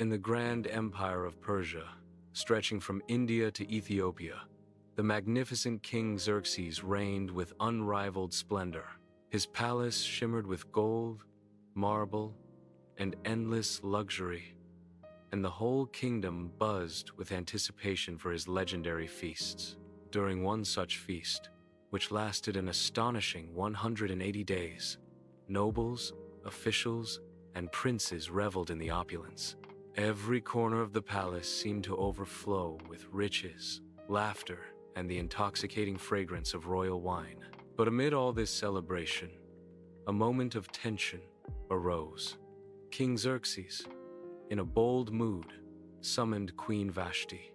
In the grand empire of Persia, stretching from India to Ethiopia, the magnificent King Xerxes reigned with unrivaled splendor. His palace shimmered with gold, marble, and endless luxury, and the whole kingdom buzzed with anticipation for his legendary feasts. During one such feast, which lasted an astonishing 180 days, nobles, officials, and princes reveled in the opulence. Every corner of the palace seemed to overflow with riches, laughter, and the intoxicating fragrance of royal wine. But amid all this celebration, a moment of tension arose. King Xerxes, in a bold mood, summoned Queen Vashti,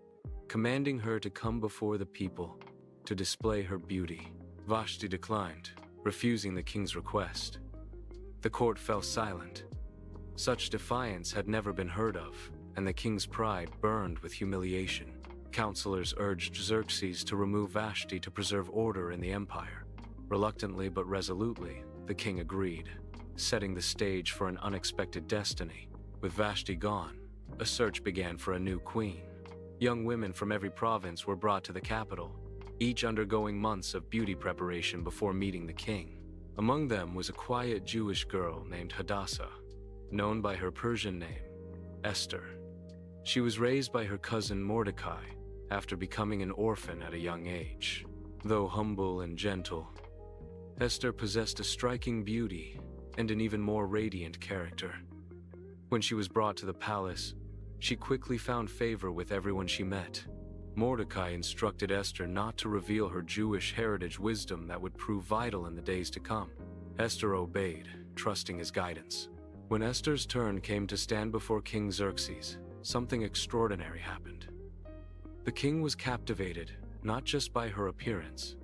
commanding her to come before the people to display her beauty. Vashti declined, refusing the king's request. The court fell silent. Such defiance had never been heard of, and the king's pride burned with humiliation. Counselors urged Xerxes to remove Vashti to preserve order in the empire. Reluctantly but resolutely, the king agreed, setting the stage for an unexpected destiny. With Vashti gone, a search began for a new queen. Young women from every province were brought to the capital, each undergoing months of beauty preparation before meeting the king. Among them was a quiet Jewish girl named Hadassah, known by her Persian name, Esther. She was raised by her cousin Mordecai after becoming an orphan at a young age. Though humble and gentle, Esther possessed a striking beauty and an even more radiant character. When she was brought to the palace, she quickly found favor with everyone she met. Mordecai instructed Esther not to reveal her Jewish heritage wisdom that would prove vital in the days to come. Esther obeyed, trusting his guidance. When Esther's turn came to stand before King Xerxes, something extraordinary happened. The king was captivated not just by her appearance,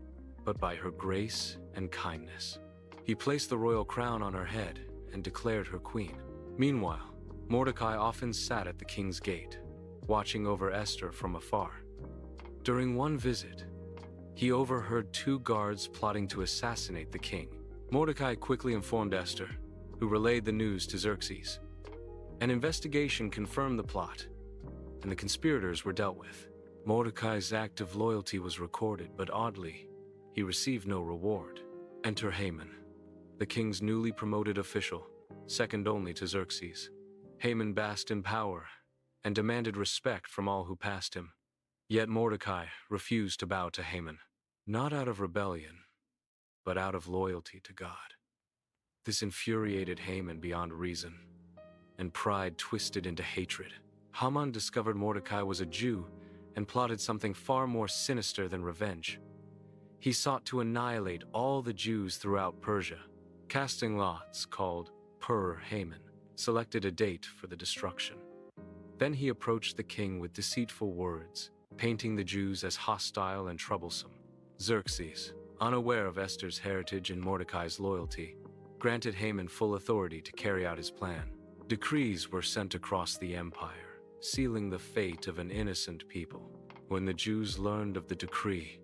but by her grace and kindness. He placed the royal crown on her head and declared her queen. Meanwhile, Mordecai often sat at the king's gate, watching over Esther from afar. During one visit, he overheard two guards plotting to assassinate the king. Mordecai quickly informed Esther, who relayed the news to Xerxes. An investigation confirmed the plot, and the conspirators were dealt with. Mordecai's act of loyalty was recorded, but oddly, he received no reward. Enter Haman, the king's newly promoted official, second only to Xerxes. Haman basked in power and demanded respect from all who passed him. Yet Mordecai refused to bow to Haman, not out of rebellion, but out of loyalty to God. This infuriated Haman beyond reason, and pride twisted into hatred. Haman discovered Mordecai was a Jew and plotted something far more sinister than revenge. He sought to annihilate all the Jews throughout Persia. Casting lots, called Pur-Haman, selected a date for the destruction. Then he approached the king with deceitful words, painting the Jews as hostile and troublesome. Xerxes, unaware of Esther's heritage and Mordecai's loyalty, granted Haman full authority to carry out his plan. Decrees were sent across the empire, sealing the fate of an innocent people. When the Jews learned of the decree,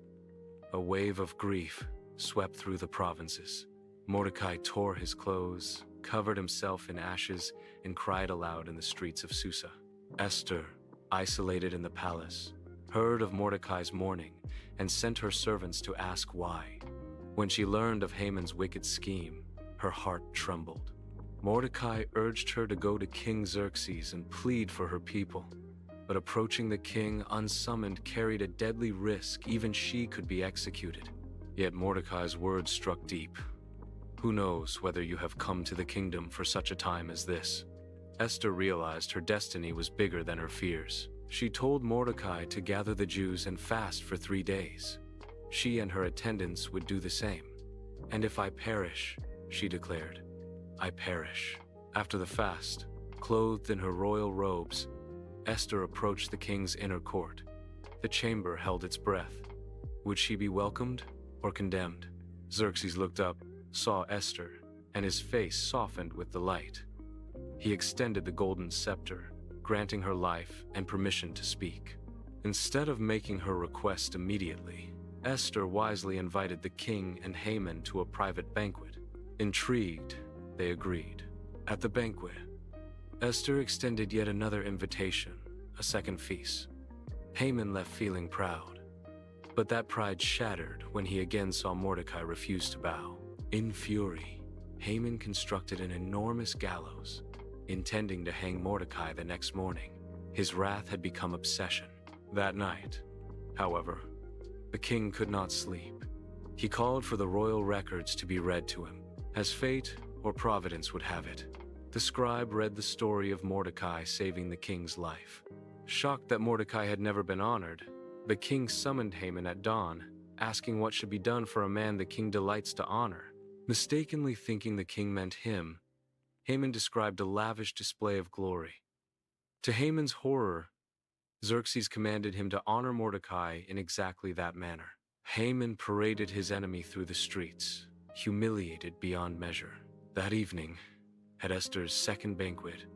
a wave of grief swept through the provinces. Mordecai tore his clothes, covered himself in ashes, and cried aloud in the streets of Susa. Esther, isolated in the palace, heard of Mordecai's mourning and sent her servants to ask why. When she learned of Haman's wicked scheme, her heart trembled. Mordecai urged her to go to King Xerxes and plead for her people. But approaching the king unsummoned carried a deadly risk. Even she could be executed. Yet Mordecai's words struck deep. Who knows whether you have come to the kingdom for such a time as this? Esther realized her destiny was bigger than her fears. She told Mordecai to gather the Jews and fast for 3 days. She and her attendants would do the same. And if I perish, she declared, I perish. After the fast, clothed in her royal robes, Esther approached the king's inner court. The chamber held its breath. Would she be welcomed or condemned? Xerxes looked up, saw Esther, and his face softened with delight. He extended the golden scepter, granting her life and permission to speak. Instead of making her request immediately, Esther wisely invited the king and Haman to a private banquet. Intrigued, they agreed. At the banquet, Esther extended yet another invitation, a second feast. Haman left feeling proud, but that pride shattered when he again saw Mordecai refuse to bow. In fury, Haman constructed an enormous gallows, intending to hang Mordecai the next morning. His wrath had become obsession. That night, however, the king could not sleep. He called for the royal records to be read to him. As fate or providence would have it, the scribe read the story of Mordecai saving the king's life. Shocked that Mordecai had never been honored, the king summoned Haman at dawn, asking what should be done for a man the king delights to honor. Mistakenly thinking the king meant him, Haman described a lavish display of glory. To Haman's horror, Xerxes commanded him to honor Mordecai in exactly that manner. Haman paraded his enemy through the streets, humiliated beyond measure. That evening, at Esther's second banquet,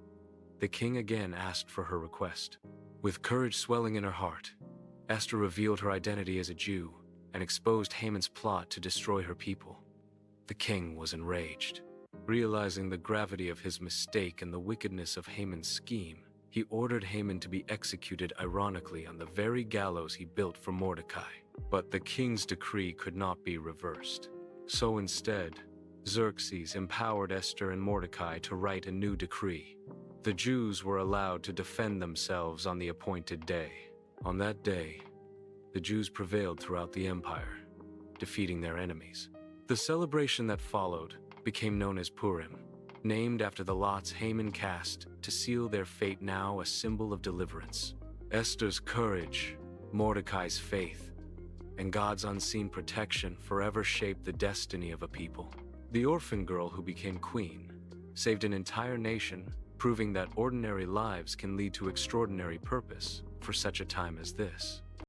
the king again asked for her request. With courage swelling in her heart, Esther revealed her identity as a Jew and exposed Haman's plot to destroy her people. The king was enraged. Realizing the gravity of his mistake and the wickedness of Haman's scheme, he ordered Haman to be executed ironically on the very gallows he built for Mordecai. But the king's decree could not be reversed. So instead, Xerxes empowered Esther and Mordecai to write a new decree. The Jews were allowed to defend themselves on the appointed day. On that day, the Jews prevailed throughout the empire, defeating their enemies. The celebration that followed became known as Purim, named after the lots Haman cast to seal their fate, now a symbol of deliverance. Esther's courage, Mordecai's faith, and God's unseen protection forever shaped the destiny of a people. The orphan girl who became queen saved an entire nation, proving that ordinary lives can lead to extraordinary purpose for such a time as this.